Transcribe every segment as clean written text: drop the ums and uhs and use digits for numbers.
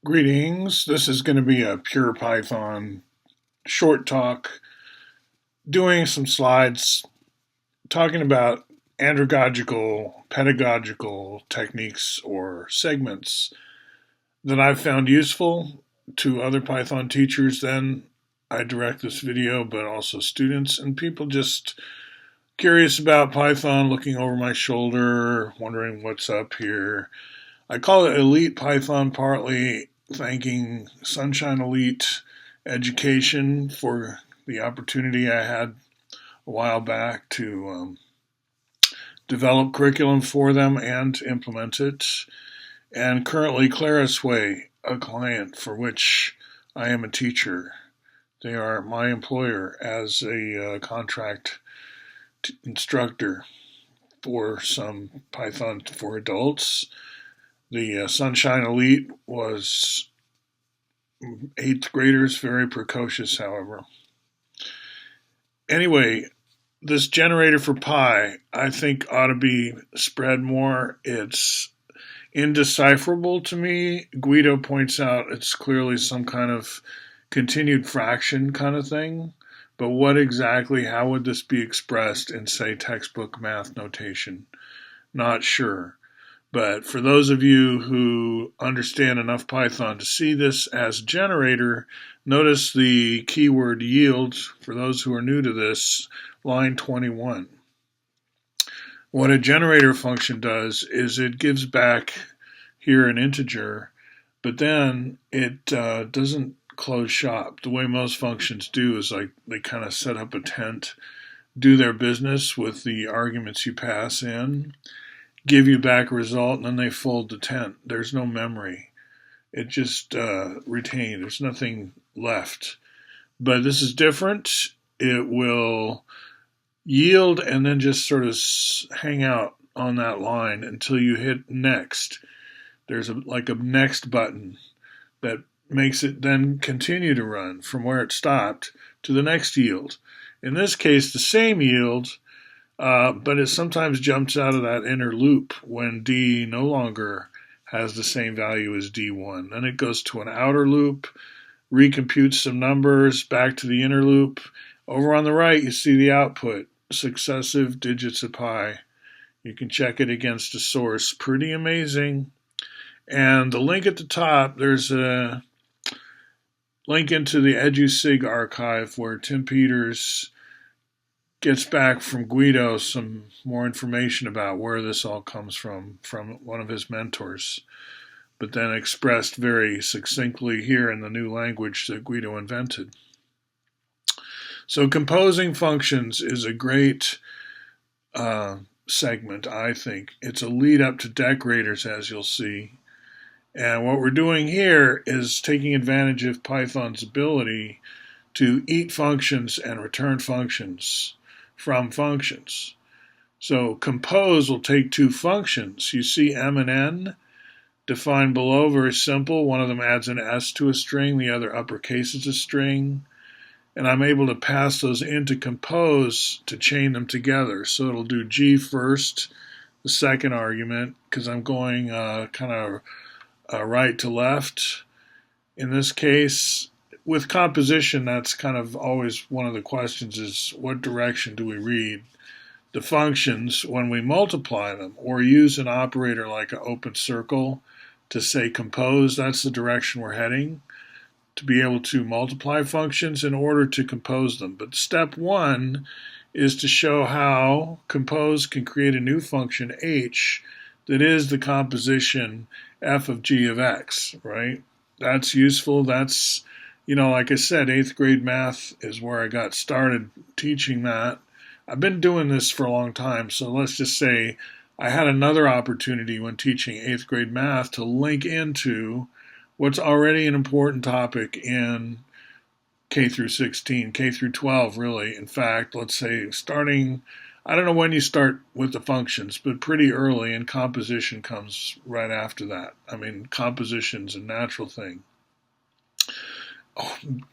Greetings. This is going to be a pure Python short talk, doing some slides talking about andragogical, pedagogical techniques or segments that I've found useful to other Python teachers. Then I direct this video, but also students and people just curious about Python, looking over my shoulder, wondering what's up here. I call it Elite Python, partly thanking Sunshine Elite Education for the opportunity I had a while back to develop curriculum for them and implement it. And currently, Clarusway, a client for which I am a teacher. They are my employer as a contract instructor for some Python for adults. The Sunshine Elite was eighth graders, very precocious, however. Anyway, this generator for pi, I think, ought to be spread more. It's indecipherable to me. Guido points out it's clearly some kind of continued fraction kind of thing. But what exactly, how would this be expressed in, say, textbook math notation? Not sure. But for those of you who understand enough Python to see this as a generator, notice the keyword yield. For those who are new to this, line 21. What a generator function does is it gives back here an integer, but then it doesn't close shop. The way most functions do is like they kind of set up a tent, do their business with the arguments you pass in, give you back a result, and then they fold the tent. There's no memory. It just retained. There's nothing left. But this is different. It will yield and then just sort of hang out on that line until you hit next. There's like a next button that makes it then continue to run from where it stopped to the next yield. In this case, the same yield, but it sometimes jumps out of that inner loop when D no longer has the same value as D1. Then it goes to an outer loop, recomputes some numbers, back to the inner loop. Over on the right, you see the output, successive digits of pi. You can check it against a source. Pretty amazing. And the link at the top, there's a link into the EduSig archive where Tim Peters gets back from Guido some more information about where this all comes from one of his mentors, but then expressed very succinctly here in the new language that Guido invented. So composing functions is a great segment, I think. It's a lead up to decorators, as you'll see. And what we're doing here is taking advantage of Python's ability to eat functions and return functions from functions. So compose will take two functions. You see M and N defined below, very simple. One of them adds an S to a string, the other uppercases a string. And I'm able to pass those into compose to chain them together. So it'll do G first, the second argument, because I'm going kind of right to left. In this case, with composition, that's kind of always one of the questions is what direction do we read the functions when we multiply them or use an operator like an open circle to say compose. That's the direction we're heading to be able to multiply functions in order to compose them. But step one is to show how compose can create a new function h that is the composition f of g of x, right? That's useful. That's, like I said, eighth grade math is where I got started teaching that. I've been doing this for a long time, so let's just say I had another opportunity when teaching eighth grade math to link into what's already an important topic in K through 16, K through 12, really. In fact, let's say starting, I don't know when you start with the functions, but pretty early, and composition comes right after that. I mean, composition's a natural thing.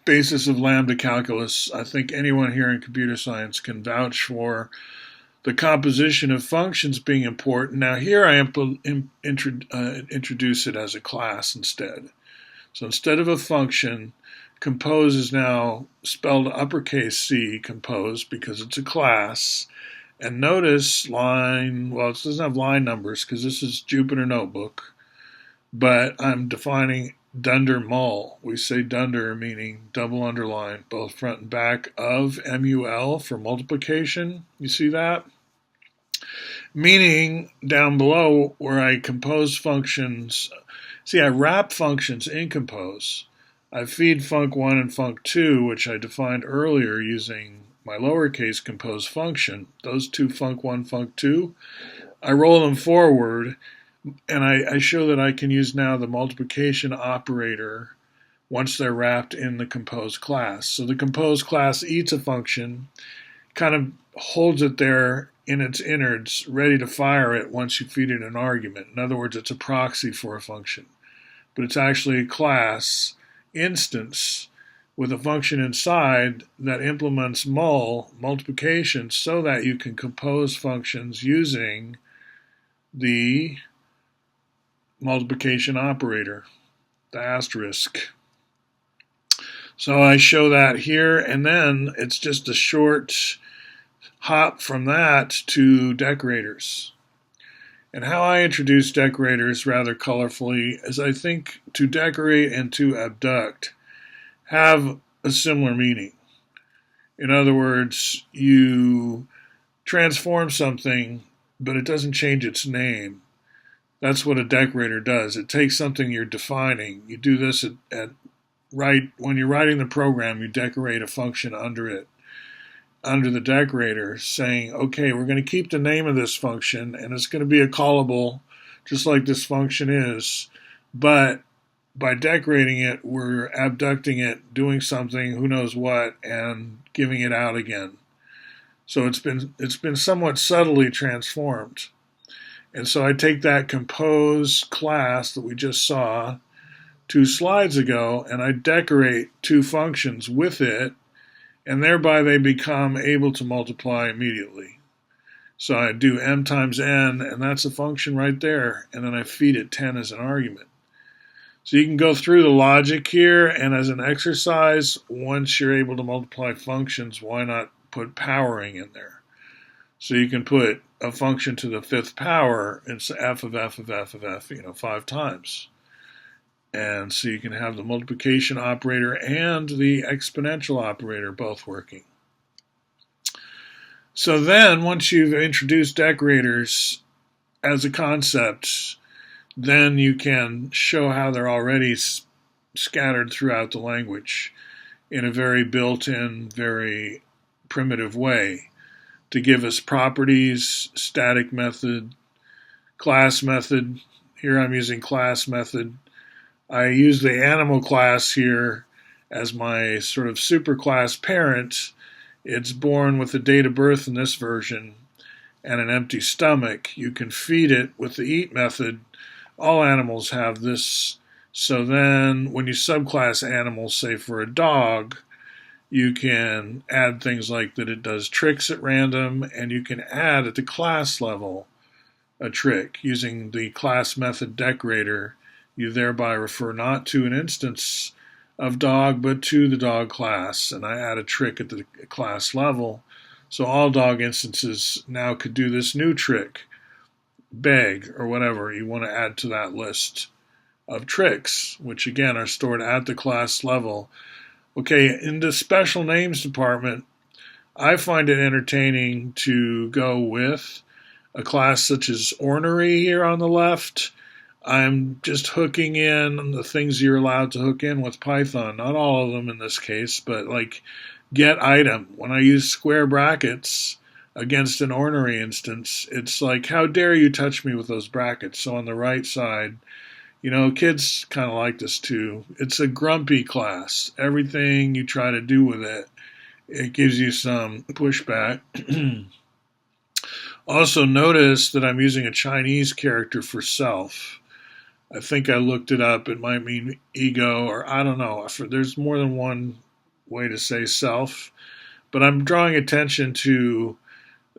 Basis of lambda calculus, I think anyone here in computer science can vouch for the composition of functions being important. Now here I introduce it as a class instead. So instead of a function, compose is now spelled uppercase C, compose, because it's a class. And notice line, well, it doesn't have line numbers because this is Jupyter Notebook, but I'm defining dunder mul. We say dunder meaning double underline, both front and back of MUL for multiplication. You see that? Meaning down below where I compose functions, see, I wrap functions in compose. I feed func1 and func2, which I defined earlier using my lowercase compose function. Those two, func1, func2, I roll them forward, and I show that I can use now the multiplication operator once they're wrapped in the compose class. So the compose class eats a function, kind of holds it there in its innards, ready to fire it once you feed it an argument. In other words, it's a proxy for a function. But it's actually a class instance with a function inside that implements mul, multiplication, so that you can compose functions using the multiplication operator, the asterisk. So I show that here, and then it's just a short hop from that to decorators. And how I introduce decorators rather colorfully is I think to decorate and to abduct have a similar meaning. In other words, you transform something, but it doesn't change its name. That's what a decorator does. It takes something you're defining. You do this when you're writing the program, you decorate a function under it, under the decorator, saying, okay, we're going to keep the name of this function, and it's going to be a callable, just like this function is, but by decorating it, we're abducting it, doing something, who knows what, and giving it out again. So it's been somewhat subtly transformed. And so I take that compose class that we just saw 2 slides ago, and I decorate 2 functions with it, and thereby they become able to multiply immediately. So I do m times n, and that's a function right there, and then I feed it 10 as an argument. So you can go through the logic here, and as an exercise, once you're able to multiply functions, why not put powering in there? So you can put a function to the 5th power, it's f of f of f of f, 5 times. And so you can have the multiplication operator and the exponential operator both working. So then, once you've introduced decorators as a concept, then you can show how they're already scattered throughout the language in a very built-in, very primitive way to give us properties, static method, class method. Here I'm using class method. I use the animal class here as my sort of superclass parent. It's born with a date of birth in this version and an empty stomach. You can feed it with the eat method. All animals have this. So then when you subclass animals, say for a dog, you can add things like that it does tricks at random, and you can add at the class level a trick using the class method decorator. You thereby refer not to an instance of dog, but to the dog class, and I add a trick at the class level. So all dog instances now could do this new trick, beg, or whatever you want to add to that list of tricks, which again are stored at the class level. Okay, in the special names department, I find it entertaining to go with a class such as ornery here on the left. I'm just hooking in the things you're allowed to hook in with Python. Not all of them in this case, but like get item. When I use square brackets against an ornery instance, it's like, how dare you touch me with those brackets? So on the right side, kids kind of like this too. It's a grumpy class. Everything you try to do with it, it gives you some pushback. Also notice that I'm using a Chinese character for self. I think I looked it up. It might mean ego, or I don't know. There's more than one way to say self. But I'm drawing attention to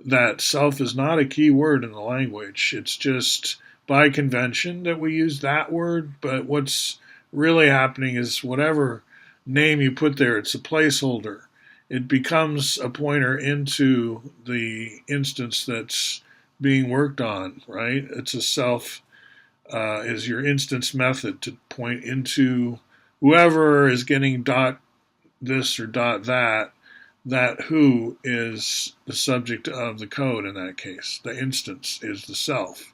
that self is not a key word in the language. It's just by convention that we use that word. But what's really happening is whatever name you put there, it's a placeholder. It becomes a pointer into the instance that's being worked on, right? It's a self, is your instance method to point into whoever is getting dot this or dot that. That who is the subject of the code in that case. The instance is the self.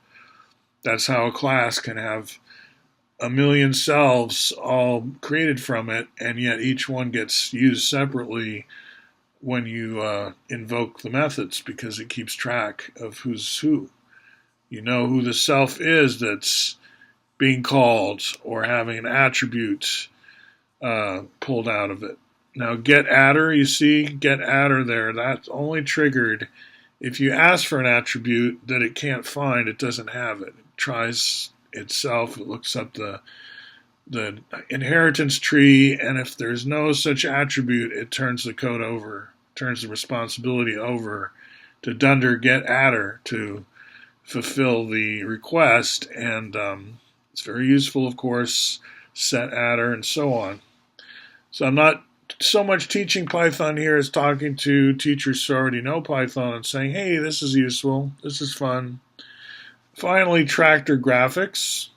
That's how a class can have a million selves all created from it, and yet each one gets used separately when you invoke the methods because it keeps track of who's who. You know who the self is that's being called or having an attribute pulled out of it. Now, get adder, you see, get adder there, that's only triggered if you ask for an attribute that it can't find, it doesn't have it. It tries itself, it looks up the inheritance tree, and if there's no such attribute, it turns the code over, turns the responsibility over to dunder get adder to fulfill the request, and it's very useful, of course, set adder and so on. So I'm not so much teaching Python here as talking to teachers who already know Python and saying, hey, this is useful, this is fun. Finally, tractor graphics.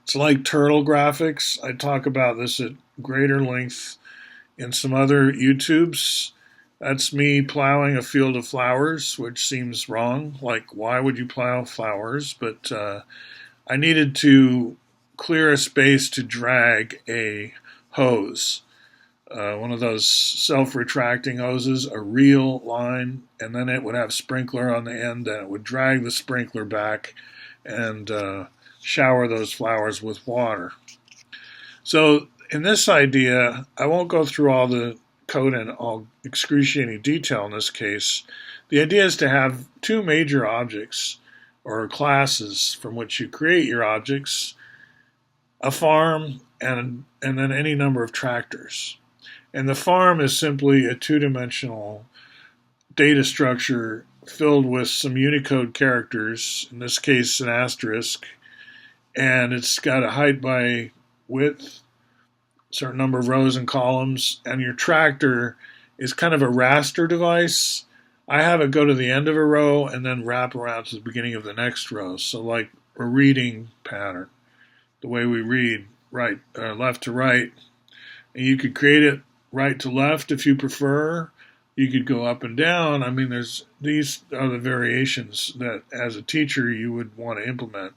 It's like turtle graphics. I talk about this at greater length in some other YouTubes. That's me plowing a field of flowers, which seems wrong. Like, why would you plow flowers? But I needed to clear a space to drag a hose. One of those self-retracting hoses, a real line, and then it would have sprinkler on the end, and it would drag the sprinkler back and shower those flowers with water. So in this idea, I won't go through all the code in all excruciating detail in this case. The idea is to have two major objects or classes from which you create your objects, a farm and then any number of tractors. And the farm is simply a two-dimensional data structure filled with some Unicode characters, in this case an asterisk, and it's got a height by width, a certain number of rows and columns, and your tractor is kind of a raster device. I have it go to the end of a row and then wrap around to the beginning of the next row, so like a reading pattern, the way we read left to right. And you could create it right to left if you prefer. You could go up and down. I mean, these are the variations that as a teacher you would want to implement.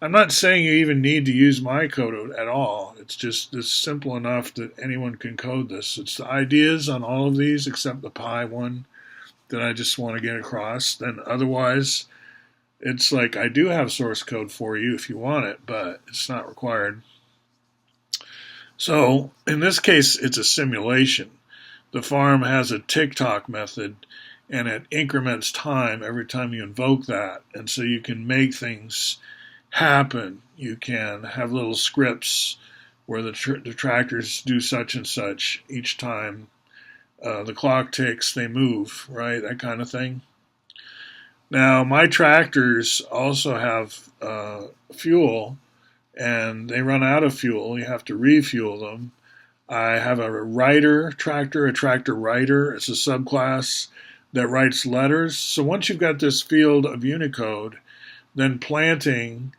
I'm not saying you even need to use my code at all. It's simple enough that anyone can code this. It's the ideas on all of these except the pi one that I just want to get across. Then otherwise, it's like I do have source code for you if you want it, but it's not required. So in this case, it's a simulation. The farm has a tick-tock method, and it increments time every time you invoke that. And so you can make things happen. You can have little scripts where the tractors do such and such each time the clock ticks, they move, right? That kind of thing. Now, my tractors also have fuel, and they run out of fuel. You have to refuel them. I have a writer tractor, a tractor writer. It's a subclass that writes letters. So once you've got this field of Unicode, then planting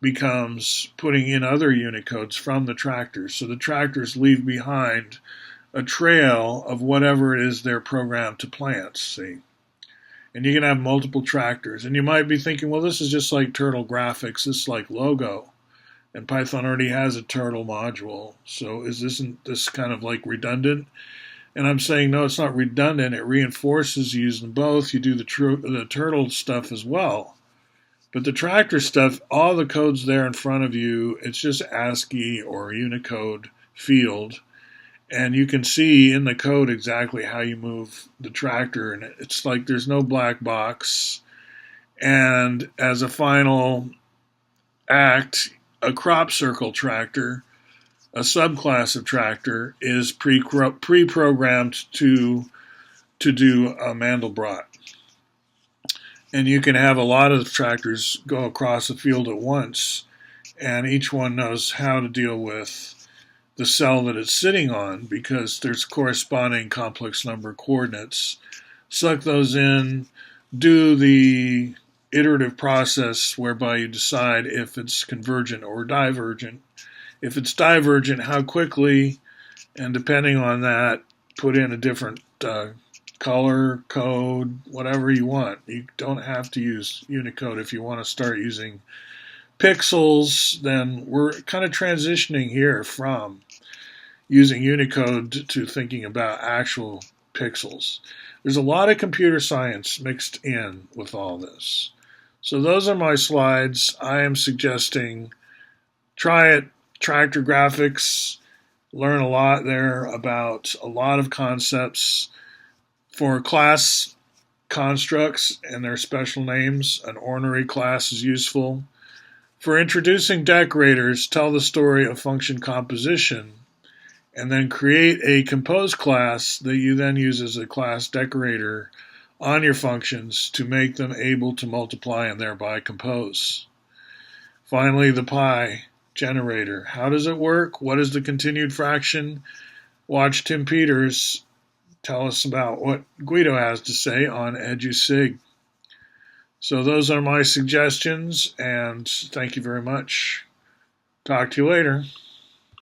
becomes putting in other Unicodes from the tractors. So the tractors leave behind a trail of whatever it is they're programmed to plant, see? And you can have multiple tractors. And you might be thinking, well, this is just like Turtle graphics. This is like Logo. And Python already has a turtle module. So isn't this kind of like redundant? And I'm saying, no, it's not redundant. It reinforces using both. You do the turtle stuff as well. But the tractor stuff, all the code's there in front of you. It's just ASCII or Unicode field. And you can see in the code exactly how you move the tractor. And it's like there's no black box. And as a final act, a crop circle tractor, a subclass of tractor, is pre-programmed to do a Mandelbrot. And you can have a lot of tractors go across the field at once, and each one knows how to deal with the cell that it's sitting on because there's corresponding complex number coordinates. Suck those in, do the iterative process whereby you decide if it's convergent or divergent. If it's divergent, how quickly, and depending on that, put in a different color, code, whatever you want. You don't have to use Unicode if you want to start using pixels. Then we're kind of transitioning here from using Unicode to thinking about actual pixels. There's a lot of computer science mixed in with all this. So those are my slides. I am suggesting try it, Tractor Graphics, learn a lot there about a lot of concepts. For class constructs and their special names, an ornery class is useful. For introducing decorators, tell the story of function composition and then create a composed class that you then use as a class decorator on your functions to make them able to multiply and thereby compose. Finally, the pi generator. How does it work? What is the continued fraction? Watch Tim Peters tell us about what Guido has to say on EduSig. So those are my suggestions, and thank you very much. Talk to you later.